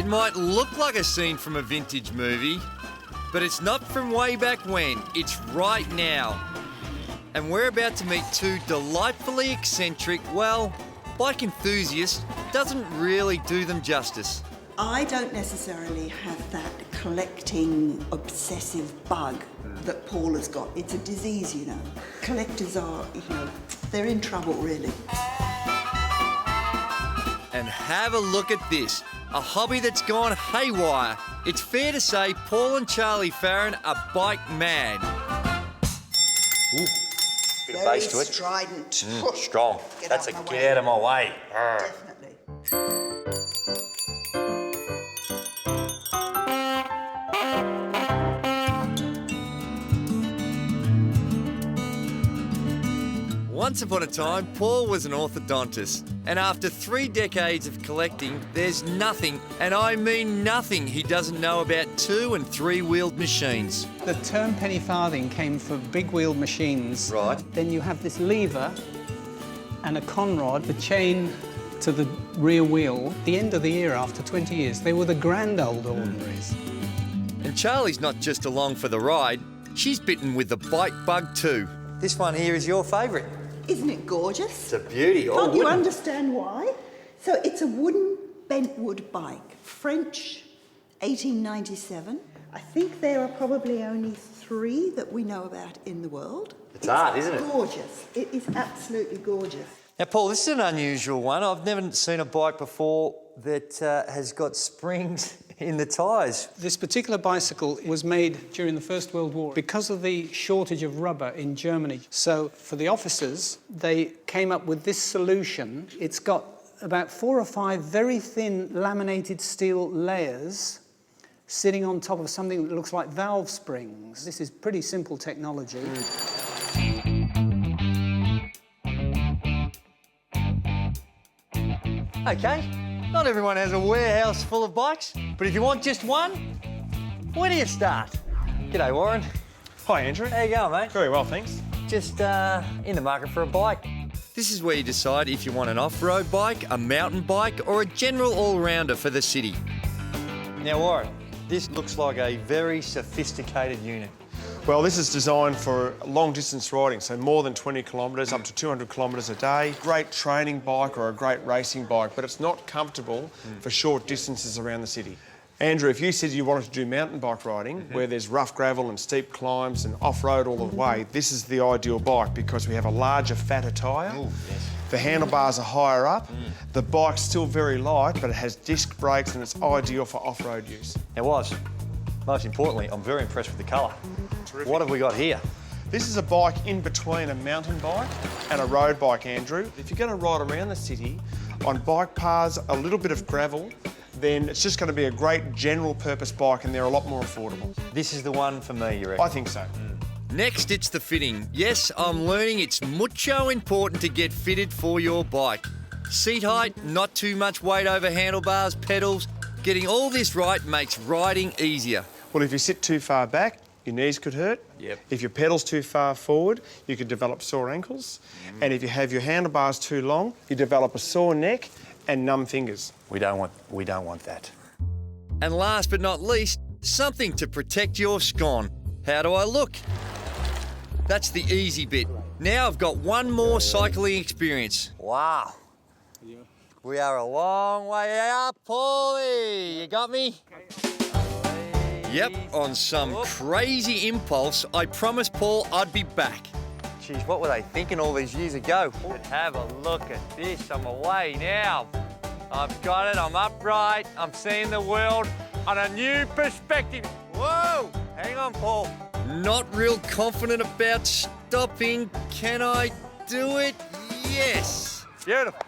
might look like a scene from a vintage movie, but it's not from way back when, it's right now. And we're about to meet two delightfully eccentric, well, bike enthusiasts doesn't really do them justice. I don't necessarily have that collecting obsessive bug that Paul has got. It's a disease, you know. Collectors are, they're in trouble, really. And have a look at this, a hobby that's gone haywire. It's fair to say Paul and Charlie Farron are bike mad. Ooh, bit of Very bass to it. strident. Strong. Get That's out a my get way. out of my way. Definitely. Once upon a time, Paul was an orthodontist, and after 3 decades of collecting, there's nothing, and I mean nothing, he doesn't know about 2- and 3-wheeled machines. The term penny farthing came for big-wheeled machines. Right. Then you have this lever and a conrod, the chain to the rear wheel. At the end of the year, after 20 years, they were the grand old ordinaries. And Charlie's not just along for the ride, she's bitten with the bike bug too. This one here is your favourite. Isn't it gorgeous? It's a beauty. Can't you understand why? So it's a wooden bentwood bike, French, 1897. I think there are probably only 3 that we know about in the world. It's art, isn't it? Gorgeous. It is absolutely gorgeous. Now, Paul, this is an unusual one. I've never seen a bike before that has got springs in the tyres. This particular bicycle was made during the First World War because of the shortage of rubber in Germany. So for the officers, they came up with this solution. It's got about 4 or 5 very thin laminated steel layers sitting on top of something that looks like valve springs. This is pretty simple technology. Okay, not everyone has a warehouse full of bikes, but if you want just one, where do you start? G'day, Warren. Hi, Andrew. How you going, mate? Very well, thanks. Just in the market for a bike. This is where you decide if you want an off-road bike, a mountain bike, or a general all-rounder for the city. Now, Warren, this looks like a very sophisticated unit. Well, this is designed for long-distance riding, so more than 20 kilometres, up to 200 kilometres a day. Great training bike or a great racing bike, but it's not comfortable for short distances around the city. Andrew, if you said you wanted to do mountain bike riding, where there's rough gravel and steep climbs and off-road all the way, this is the ideal bike because we have a larger, fatter tyre. Ooh, yes. The handlebars are higher up. The bike's still very light, but it has disc brakes and it's ideal for off-road use. It was. Most importantly, I'm very impressed with the colour. Terrific. What have we got here? This is a bike in between a mountain bike and a road bike, Andrew. If you're going to ride around the city on bike paths, a little bit of gravel, then it's just going to be a great general purpose bike and they're a lot more affordable. This is the one for me, you reckon? I think so. Next, it's the fitting. Yes, I'm learning it's mucho important to get fitted for your bike. Seat height, not too much weight over handlebars, pedals. Getting all this right makes riding easier. Well, if you sit too far back, your knees could hurt. Yep. If your pedal's too far forward, you could develop sore ankles. And if you have your handlebars too long, you develop a sore neck and numb fingers. We don't want that. And last but not least, something to protect your scone. How do I look? That's the easy bit. Now I've got one more cycling experience. Wow. We are a long way out, Paulie. You got me? Yep, on some crazy impulse, I promised Paul I'd be back. Geez, what were they thinking all these years ago? But have a look at this. I'm away now. I've got it. I'm upright. I'm seeing the world on a new perspective. Whoa! Hang on, Paul. Not real confident about stopping. Can I do it? Yes. Beautiful.